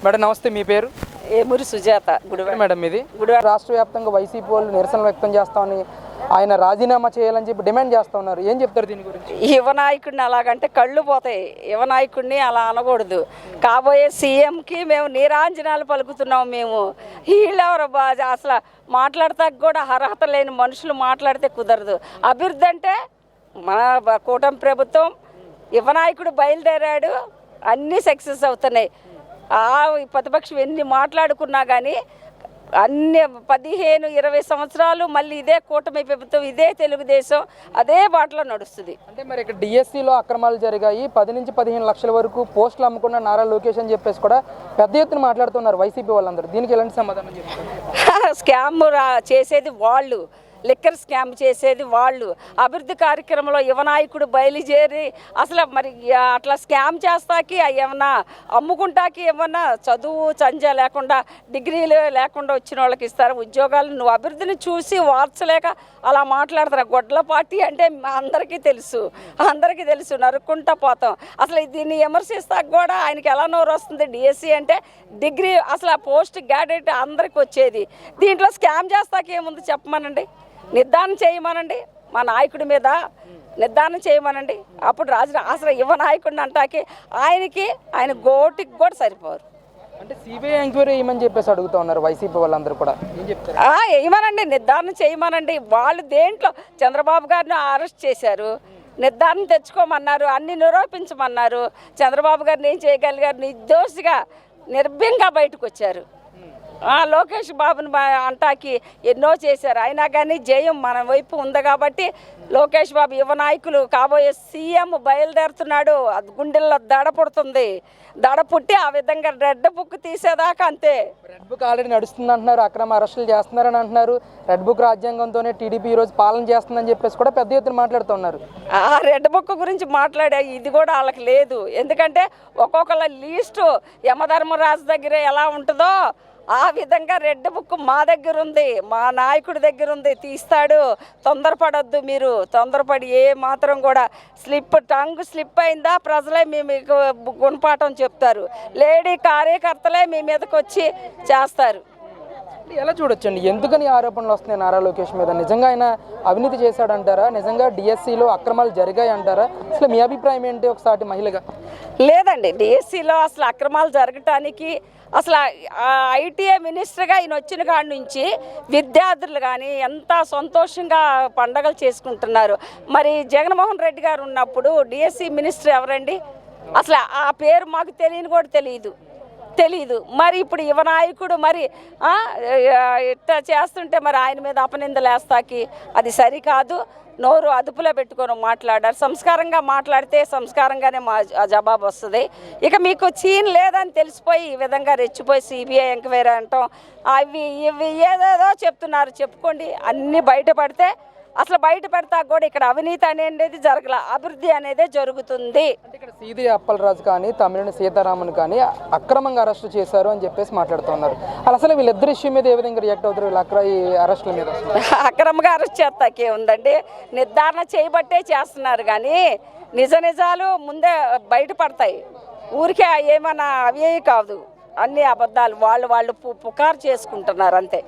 Madam నమస్తే, మీ పేరు? Yemuri Sujatha. Gudivada madam ఇది రాష్ట్ర వ్యాప్తంగా వైసీపీ వాళ్ళు నిరసన వ్యక్తం చేస్తామని, ఆయన రాజీనామా చేయాలని చెప్పి డిమాండ్ చేస్తా ఉన్నారు. ఏం చెప్తారు దీని గురించి? యువ నాయకుడిని అలాగంటే కళ్ళు పోతాయి. యువ నాయకుడిని అలా అనకూడదు. కాబోయే సీఎంకి మేము నీరాంజనాలు పలుకుతున్నాం. మేము వీళ్ళెవరు అసలు మాట్లాడతా కూడా అర్హత లేని మనుషులు మాట్లాడితే కుదరదు. అభివృద్ధి అంటే మన కూటమి ప్రభుత్వం, యువ నాయకుడు బయలుదేరాడు, అన్నీ సక్సెస్ అవుతున్నాయి. ప్రతిపక్షం ఎన్ని మాట్లాడుకున్నా కానీ అన్ని 15-20 సంవత్సరాలు మళ్ళీ ఇదే కూటమి ప్రభుత్వం, ఇదే తెలుగుదేశం అదే బాటలో నడుస్తుంది. అంటే మరి ఇక్కడ డిఎస్సిలో అక్రమాలు జరిగాయి, 10 నుంచి 15 లక్షల వరకు పోస్టులు అమ్ముకున్న నారా లోకేష్ అని చెప్పేసి కూడా పెద్ద ఎత్తున మాట్లాడుతున్నారు వైసీపీ వాళ్ళందరూ. దీనికి ఎలాంటి సమాధానం చెప్తారు? స్కామ్ చేసేది వాళ్ళు, లిక్కర్ స్కామ్ చేసేది వాళ్ళు. అభివృద్ధి కార్యక్రమంలో యువ నాయకుడు బయలుదేరి అసలు మరి అట్లా స్కామ్ చేస్తాకి ఏమన్నా అమ్ముకుంటాకి ఏమన్నా చదువు చంజా లేకుండా డిగ్రీలు లేకుండా వచ్చిన వాళ్ళకి ఇస్తారు ఉద్యోగాలు. నువ్వు అభివృద్ధిని చూసి వార్చలేక అలా మాట్లాడతారు. గొడ్ల పార్టీ అంటే అందరికీ తెలుసు, నరుక్కుంటా పోతాం. అసలు దీన్ని విమర్శిస్తాక కూడా ఆయనకి ఎలా నోరు వస్తుంది? డిఎస్సి అంటే డిగ్రీ, అసలు ఆ పోస్ట్ గ్రాడ్యుయేట్ అందరికి వచ్చేది. దీంట్లో స్కామ్ చేస్తాక ఏముంది చెప్పమనండి, నిర్ధారణ చేయమనండి. మా నాయకుడి మీద నిర్ధారణ చేయమనండి. అప్పుడు అసలు యువ నాయకుడిని అంటాకి ఆయన గోటికి కూడా సరిపోరు. అంటే సిబిఐ ఎంక్వైరీ వేయమని చెప్పేసి అడుగుతా ఉన్నారు వైసీపీ వాళ్ళందరూ కూడా. ఏం చెప్తారు? వేయమనండి, నిర్ధారణ చేయమనండి. వాళ్ళు దేంట్లో చంద్రబాబు గారిని అరెస్ట్ చేశారు, నిర్ధారణ తెచ్చుకోమన్నారు, అన్ని నిరూపించమన్నారు. చంద్రబాబు గారిని ఏం చేయగలిగారు? నిర్దోషిగా నిర్భయంగా బయటకు వచ్చారు. లోకేష్ బాబుని అంటాకి ఎన్నో చేశారు. అయినా కానీ జయం మన వైపు ఉంది కాబట్టి లోకేష్ బాబు యువ నాయకులు కాబోయే సీఎం బయలుదేరుతున్నాడు. అది గుండెల్లో దడ పుడుతుంది. దడ పుట్టి ఆ విధంగా రెడ్ బుక్ తీసేదాకా అంతే. రెడ్ బుక్ ఆల్రెడీ నడుస్తుంది అంటున్నారు, అక్రమ అరెస్టులు చేస్తున్నారని అంటున్నారు. రెడ్ బుక్ రాజ్యాంగంతోనే టీడీపీ ఈరోజు పాలన చేస్తుందని చెప్పేసి కూడా పెద్ద ఎత్తున మాట్లాడుతున్నారు. ఆ రెడ్ బుక్ గురించి మాట్లాడే ఇది కూడా వాళ్ళకి లేదు. ఎందుకంటే ఒక్కొక్కళ్ళ లీస్టు యమధర్మరాజు దగ్గర ఎలా ఉంటుందో ఆ విధంగా రెడ్ బుక్ మా దగ్గర ఉంది, మా నాయకుడి దగ్గర ఉంది, తీస్తాడు. తొందరపడొద్దు మీరు. తొందరపడి ఏ మాత్రం కూడా టంగ్ స్లిప్ అయిందా ప్రజలే మీకు గుణపాఠం చెప్తారు. లేడీ కార్యకర్తలే మీ మీదకి వచ్చి చేస్తారు. ఎలా చూడొచ్చండి, ఎందుకని ఆరోపణలు వస్తున్నాయి నారా లోకేష్ మీద? నిజంగా ఆయన అవినీతి చేశాడంటారా? నిజంగా డిఎస్సిలో అక్రమాలు జరిగాయి అంటారా? అసలు మీ అభిప్రాయం ఏంటి ఒకసారి మహిళగా? లేదండి, డిఎస్సిలో అసలు అక్రమాలు జరగటానికి అసలు ఐటీఐ మినిస్టర్గా ఈయన వచ్చిన కాడి నుంచి విద్యార్థులు కానీ ఎంత సంతోషంగా పండగలు చేసుకుంటున్నారు. మరి జగన్మోహన్ రెడ్డి గారు ఉన్నప్పుడు డిఎస్సి మినిస్టర్ ఎవరండి? అసలు ఆ పేరు మాకు తెలియని కూడా తెలీదు. మరి ఇప్పుడు యువ నాయకుడు మరి ఇట్లా చేస్తుంటే మరి ఆయన మీద అపనిందలు వేస్తాకి అది సరికాదు. నోరు అదుపులో పెట్టుకొని మాట్లాడారు. సంస్కారంగా మాట్లాడితే సంస్కారంగానే మా జవాబు వస్తుంది. ఇక మీకు చీన్ లేదని తెలిసిపోయి ఈ విధంగా రెచ్చిపోయి సిబిఐ ఎంక్వైరీ అంటాం, ఇవి ఏదేదో చెప్తున్నారు. చెప్పుకోండి, అన్నీ బయటపడితే అసలు బయట పెడతా కూడా ఇక్కడ అవినీతి అనేది జరగల, అభివృద్ధి అనేదే జరుగుతుంది. అంటే ఇక్కడ సీది అప్పలరాజు కానీ తమిళని సీతారామన్ కానీ అక్రమంగా అరెస్టు చేశారు అని చెప్పేసి మాట్లాడుతున్నారు. అసలు వీళ్ళిద్దరు ఇష్యూ మీద ఏ విధంగా రియాక్ట్ అవుతారు? వీళ్ళ ఈ అరెస్టుల మీద అక్రమంగా అరెస్ట్ చేస్తాకే ఉందండి, నిర్ధారణ చేయబట్టే చేస్తున్నారు. కానీ నిజాలు ముందే బయటపడతాయి. ఊరికే ఏమన్నా అవే కాదు, అన్ని అబద్ధాలు. వాళ్ళు పుకారు చేసుకుంటున్నారు అంతే.